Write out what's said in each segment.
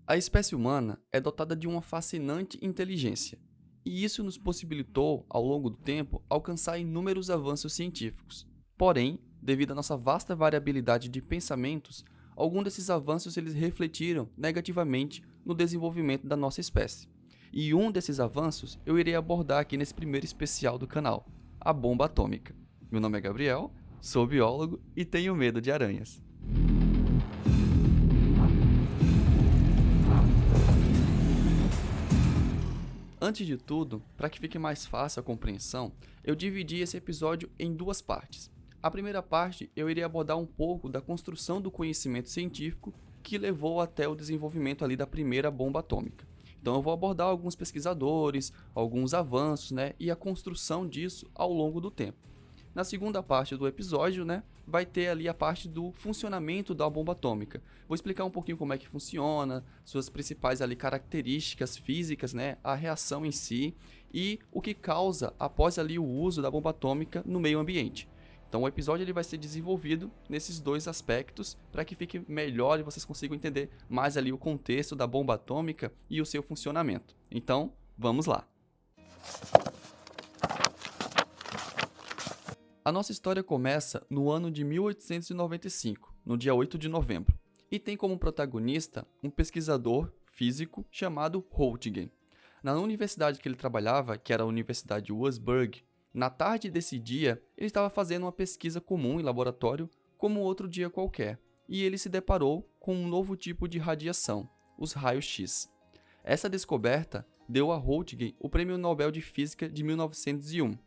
A espécie humana é dotada de uma fascinante inteligência, e isso nos possibilitou, ao longo do tempo, alcançar inúmeros avanços científicos. Porém, devido à nossa vasta variabilidade de pensamentos, alguns desses avanços eles refletiram negativamente no desenvolvimento da nossa espécie. E um desses avanços eu irei abordar aqui nesse primeiro especial do canal, a bomba atômica. Meu nome é Gabriel, sou biólogo e tenho medo de aranhas. Antes de tudo, para que fique mais fácil a compreensão, eu dividi esse episódio em duas partes. A primeira parte eu irei abordar um pouco da construção do conhecimento científico que levou até o desenvolvimento ali da primeira bomba atômica. Então eu vou abordar alguns pesquisadores, alguns avanços, e a construção disso ao longo do tempo. Na segunda parte do episódio, vai ter ali a parte do funcionamento da bomba atômica. Vou explicar um pouquinho como é que funciona, suas principais ali características físicas, a reação em si e o que causa após ali o uso da bomba atômica no meio ambiente. Então o episódio ele vai ser desenvolvido nesses dois aspectos para que fique melhor e vocês consigam entender mais ali o contexto da bomba atômica e o seu funcionamento. Então, vamos lá! A nossa história começa no ano de 1895, no dia 8 de novembro, e tem como protagonista um pesquisador físico chamado Röntgen. Na universidade que ele trabalhava, que era a Universidade de Würzburg, na tarde desse dia, ele estava fazendo uma pesquisa comum em laboratório, como outro dia qualquer, e ele se deparou com um novo tipo de radiação, os raios-x. Essa descoberta deu a Röntgen o Prêmio Nobel de Física de 1901.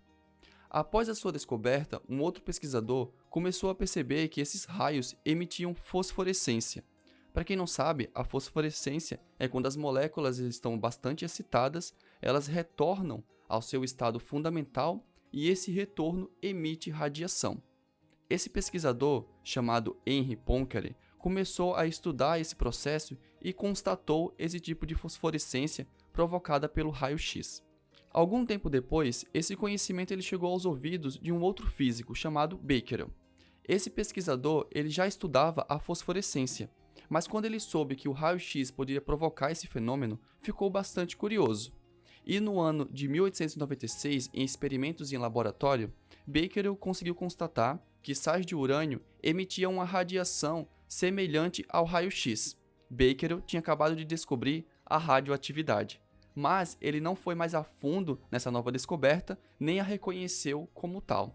Após a sua descoberta, um outro pesquisador começou a perceber que esses raios emitiam fosforescência. Para quem não sabe, a fosforescência é quando as moléculas estão bastante excitadas, elas retornam ao seu estado fundamental e esse retorno emite radiação. Esse pesquisador, chamado Henri Poincaré, começou a estudar esse processo e constatou esse tipo de fosforescência provocada pelo raio-x. Algum tempo depois, esse conhecimento ele chegou aos ouvidos de um outro físico chamado Becquerel. Esse pesquisador ele já estudava a fosforescência, mas quando ele soube que o raio-x poderia provocar esse fenômeno, ficou bastante curioso. E no ano de 1896, em experimentos em laboratório, Becquerel conseguiu constatar que sais de urânio emitiam uma radiação semelhante ao raio-x. Becquerel tinha acabado de descobrir a radioatividade. Mas ele não foi mais a fundo nessa nova descoberta, nem a reconheceu como tal.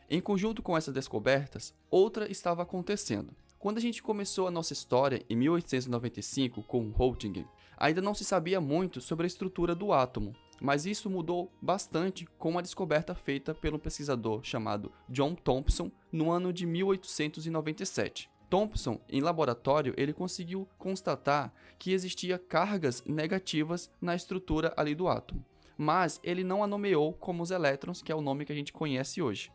Em conjunto com essas descobertas, outra estava acontecendo. Quando a gente começou a nossa história em 1895 com Röntgen, ainda não se sabia muito sobre a estrutura do átomo, mas isso mudou bastante com a descoberta feita pelo pesquisador chamado John Thomson no ano de 1897. Thomson, em laboratório, ele conseguiu constatar que existia cargas negativas na estrutura ali do átomo, mas ele não a nomeou como os elétrons, que é o nome que a gente conhece hoje.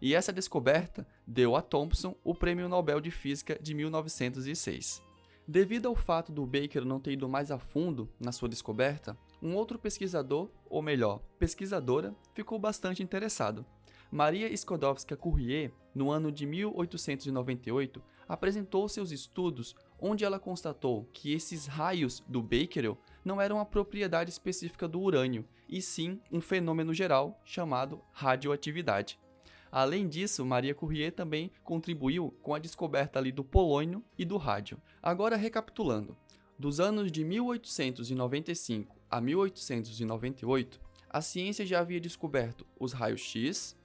E essa descoberta deu a Thomson o Prêmio Nobel de Física de 1906. Devido ao fato do Becquerel não ter ido mais a fundo na sua descoberta, um outro pesquisador, ou melhor, pesquisadora, ficou bastante interessado. Maria Skłodowska-Curie, no ano de 1898, apresentou seus estudos onde ela constatou que esses raios do Becquerel não eram a propriedade específica do urânio, e sim um fenômeno geral chamado radioatividade. Além disso, Maria Curie também contribuiu com a descoberta ali do polônio e do rádio. Agora recapitulando, dos anos de 1895 a 1898, a ciência já havia descoberto os raios-x,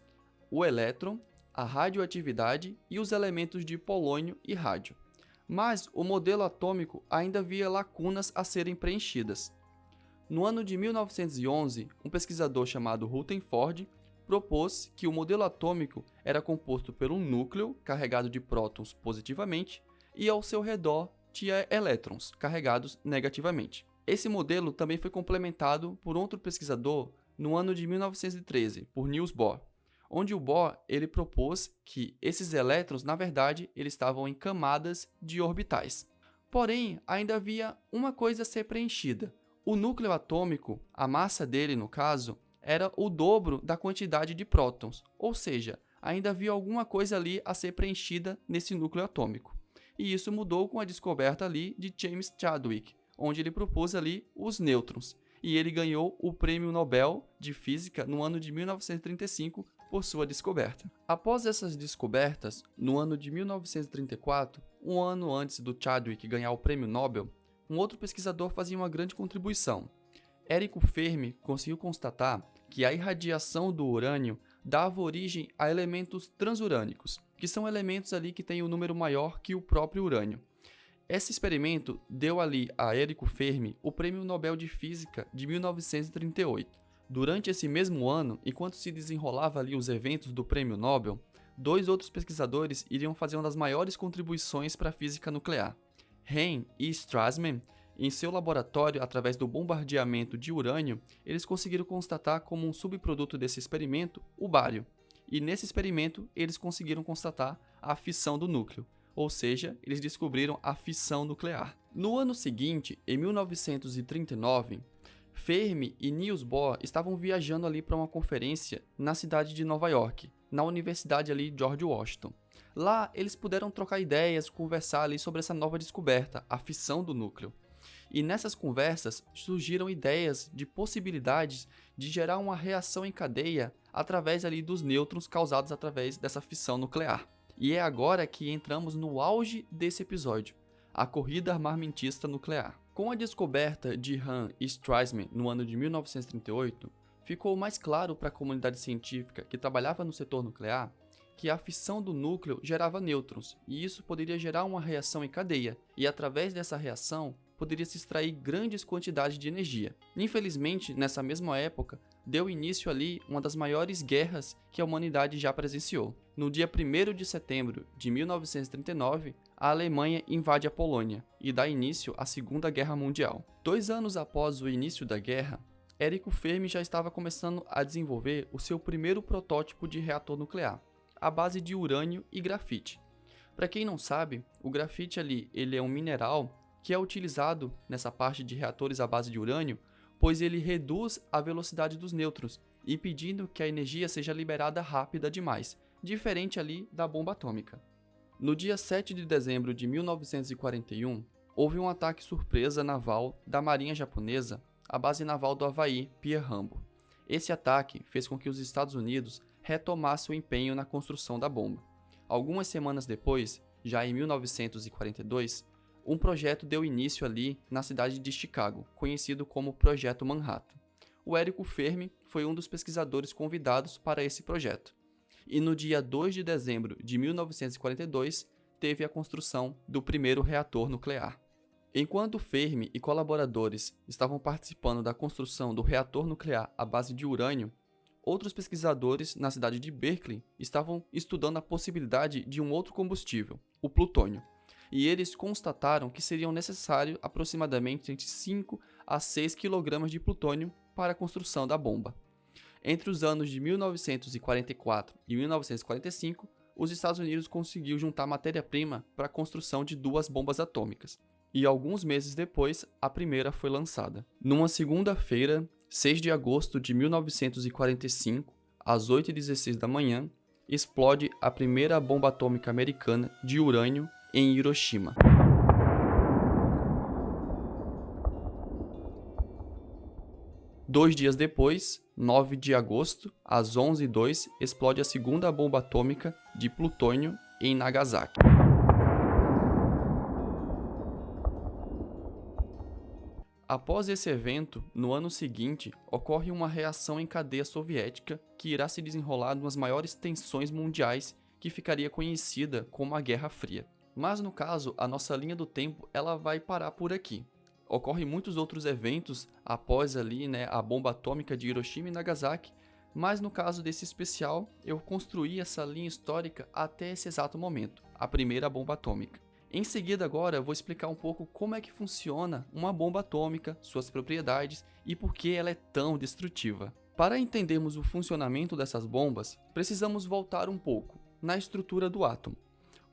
o elétron, a radioatividade e os elementos de polônio e rádio. Mas o modelo atômico ainda havia lacunas a serem preenchidas. No ano de 1911, um pesquisador chamado Rutherford propôs que o modelo atômico era composto por um núcleo carregado de prótons positivamente e ao seu redor tinha elétrons carregados negativamente. Esse modelo também foi complementado por outro pesquisador no ano de 1913, por Niels Bohr, onde o Bohr ele propôs que esses elétrons, na verdade, eles estavam em camadas de orbitais. Porém, ainda havia uma coisa a ser preenchida. O núcleo atômico, a massa dele no caso, era o dobro da quantidade de prótons, ou seja, ainda havia alguma coisa ali a ser preenchida nesse núcleo atômico. E isso mudou com a descoberta ali de James Chadwick, onde ele propôs ali os nêutrons, e ele ganhou o Prêmio Nobel de Física no ano de 1935 por sua descoberta. Após essas descobertas, no ano de 1934, um ano antes do Chadwick ganhar o Prêmio Nobel, um outro pesquisador fazia uma grande contribuição. Enrico Fermi conseguiu constatar que a irradiação do urânio dava origem a elementos transurânicos, que são elementos ali que têm um número maior que o próprio urânio. Esse experimento deu ali a Enrico Fermi o Prêmio Nobel de Física de 1938. Durante esse mesmo ano, enquanto se desenrolava ali os eventos do Prêmio Nobel, dois outros pesquisadores iriam fazer uma das maiores contribuições para a física nuclear. Hahn e Strassman, em seu laboratório, através do bombardeamento de urânio, eles conseguiram constatar como um subproduto desse experimento o bário. E nesse experimento, eles conseguiram constatar a fissão do núcleo, ou seja, eles descobriram a fissão nuclear. No ano seguinte, em 1939, Fermi e Niels Bohr estavam viajando ali para uma conferência na cidade de Nova York, na Universidade ali George Washington. Lá, eles puderam trocar ideias, conversar ali sobre essa nova descoberta, a fissão do núcleo. E nessas conversas surgiram ideias de possibilidades de gerar uma reação em cadeia através ali dos nêutrons causados através dessa fissão nuclear. E é agora que entramos no auge desse episódio, a corrida armamentista nuclear. Com a descoberta de Hahn e Strassman no ano de 1938, ficou mais claro para a comunidade científica que trabalhava no setor nuclear que a fissão do núcleo gerava nêutrons, e isso poderia gerar uma reação em cadeia, e através dessa reação poderia se extrair grandes quantidades de energia. Infelizmente, nessa mesma época, deu início ali uma das maiores guerras que a humanidade já presenciou. No dia 1º de setembro de 1939, a Alemanha invade a Polônia e dá início à Segunda Guerra Mundial. 2 anos após o início da guerra, Enrico Fermi já estava começando a desenvolver o seu primeiro protótipo de reator nuclear, à base de urânio e grafite. Para quem não sabe, o grafite ali, ele é um mineral que é utilizado nessa parte de reatores à base de urânio, pois ele reduz a velocidade dos nêutrons, impedindo que a energia seja liberada rápida demais, diferente ali da bomba atômica. No dia 7 de dezembro de 1941, houve um ataque surpresa naval da Marinha Japonesa à base naval do Havaí, Pearl Harbor. Esse ataque fez com que os Estados Unidos retomassem o empenho na construção da bomba. Algumas semanas depois, já em 1942, um projeto deu início ali na cidade de Chicago, conhecido como Projeto Manhattan. O Enrico Fermi foi um dos pesquisadores convidados para esse projeto. E no dia 2 de dezembro de 1942, teve a construção do primeiro reator nuclear. Enquanto Fermi e colaboradores estavam participando da construção do reator nuclear à base de urânio, outros pesquisadores na cidade de Berkeley estavam estudando a possibilidade de um outro combustível, o plutônio. E eles constataram que seriam necessários aproximadamente entre 5 a 6 kg de plutônio para a construção da bomba. Entre os anos de 1944 e 1945, os Estados Unidos conseguiu juntar matéria-prima para a construção de 2 bombas atômicas. E alguns meses depois, a primeira foi lançada. Numa segunda-feira, 6 de agosto de 1945, às 8h16 da manhã, explode a primeira bomba atômica americana de urânio em Hiroshima. Dois dias depois, 9 de agosto, às 11h02, explode a segunda bomba atômica de plutônio em Nagasaki. Após esse evento, no ano seguinte, ocorre uma reação em cadeia soviética que irá se desenrolar nas maiores tensões mundiais que ficaria conhecida como a Guerra Fria. Mas no caso, a nossa linha do tempo ela vai parar por aqui. Ocorrem muitos outros eventos após ali, a bomba atômica de Hiroshima e Nagasaki, mas no caso desse especial, eu construí essa linha histórica até esse exato momento, a primeira bomba atômica. Em seguida agora, eu vou explicar um pouco como é que funciona uma bomba atômica, suas propriedades e por que ela é tão destrutiva. Para entendermos o funcionamento dessas bombas, precisamos voltar um pouco na estrutura do átomo.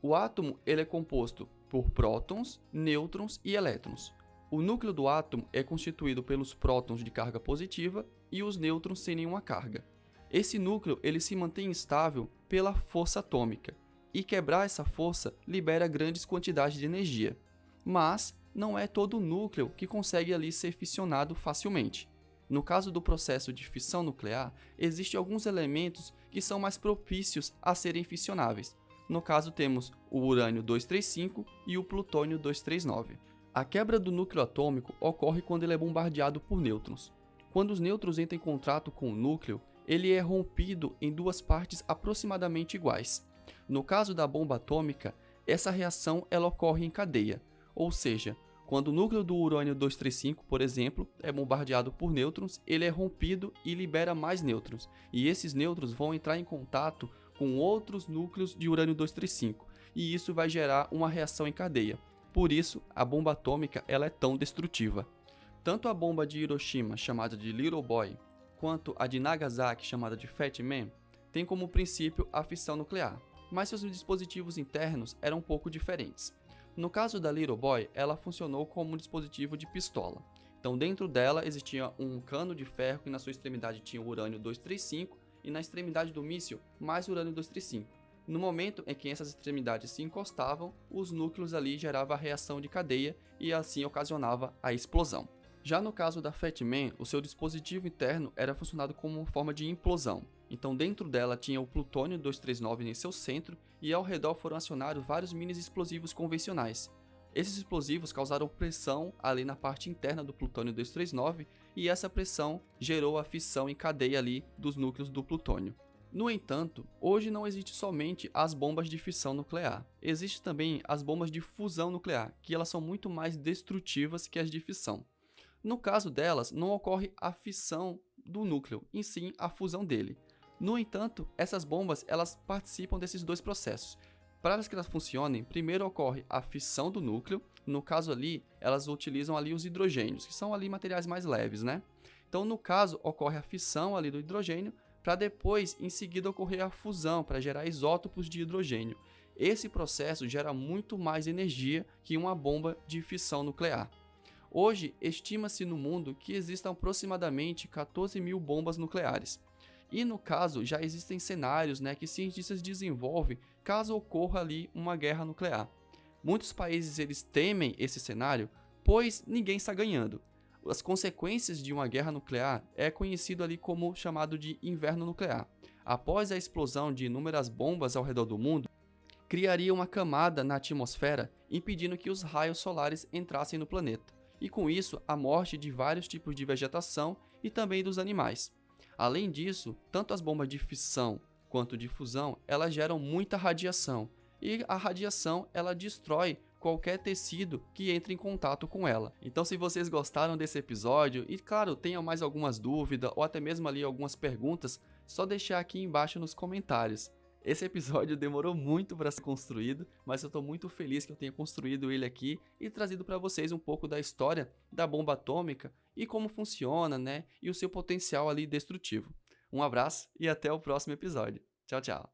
O átomo ele é composto por prótons, nêutrons e elétrons. O núcleo do átomo é constituído pelos prótons de carga positiva e os nêutrons sem nenhuma carga. Esse núcleo ele se mantém estável pela força atômica, e quebrar essa força libera grandes quantidades de energia. Mas, não é todo núcleo que consegue ali ser fissionado facilmente. No caso do processo de fissão nuclear, existem alguns elementos que são mais propícios a serem fissionáveis. No caso, temos o urânio 235 e o plutônio 239. A quebra do núcleo atômico ocorre quando ele é bombardeado por nêutrons. Quando os nêutrons entram em contato com o núcleo, ele é rompido em duas partes aproximadamente iguais. No caso da bomba atômica, essa reação ela ocorre em cadeia, ou seja, quando o núcleo do urânio 235, por exemplo, é bombardeado por nêutrons, ele é rompido e libera mais nêutrons, e esses nêutrons vão entrar em contato com outros núcleos de urânio 235, e isso vai gerar uma reação em cadeia. Por isso, a bomba atômica ela é tão destrutiva. Tanto a bomba de Hiroshima, chamada de Little Boy, quanto a de Nagasaki, chamada de Fat Man, têm como princípio a fissão nuclear, mas seus dispositivos internos eram um pouco diferentes. No caso da Little Boy, ela funcionou como um dispositivo de pistola. Então, dentro dela existia um cano de ferro que na sua extremidade tinha o urânio 235 e na extremidade do míssil mais urânio 235. No momento em que essas extremidades se encostavam, os núcleos ali geravam a reação de cadeia e assim ocasionava a explosão. Já no caso da Fat Man, o seu dispositivo interno era funcionado como uma forma de implosão. Então dentro dela tinha o plutônio 239 em seu centro e ao redor foram acionados vários mini explosivos convencionais. Esses explosivos causaram pressão ali na parte interna do plutônio 239 e essa pressão gerou a fissão em cadeia ali dos núcleos do plutônio. No entanto, hoje não existe somente as bombas de fissão nuclear. Existem também as bombas de fusão nuclear, que elas são muito mais destrutivas que as de fissão. No caso delas, não ocorre a fissão do núcleo, em sim a fusão dele. No entanto, essas bombas elas participam desses dois processos. Para que elas funcionem, primeiro ocorre a fissão do núcleo, no caso ali, elas utilizam ali os hidrogênios, que são ali materiais mais leves, né? Então, no caso, ocorre a fissão ali do hidrogênio, para depois, em seguida, ocorrer a fusão, para gerar isótopos de hidrogênio. Esse processo gera muito mais energia que uma bomba de fissão nuclear. Hoje, estima-se no mundo que existam aproximadamente 14 mil bombas nucleares. E no caso, já existem cenários que cientistas desenvolvem caso ocorra ali uma guerra nuclear. Muitos países eles temem esse cenário, pois ninguém está ganhando. As consequências de uma guerra nuclear é conhecido ali como chamado de inverno nuclear. Após a explosão de inúmeras bombas ao redor do mundo, criaria uma camada na atmosfera impedindo que os raios solares entrassem no planeta. E com isso, a morte de vários tipos de vegetação e também dos animais. Além disso, tanto as bombas de fissão quanto de fusão, elas geram muita radiação, e a radiação ela destrói qualquer tecido que entre em contato com ela. Então, se vocês gostaram desse episódio, e claro, tenham mais algumas dúvidas ou até mesmo ali algumas perguntas, só deixar aqui embaixo nos comentários. Esse episódio demorou muito para ser construído, mas eu estou muito feliz que eu tenha construído ele aqui e trazido para vocês um pouco da história da bomba atômica e como funciona, e o seu potencial ali destrutivo. Um abraço e até o próximo episódio. Tchau, tchau.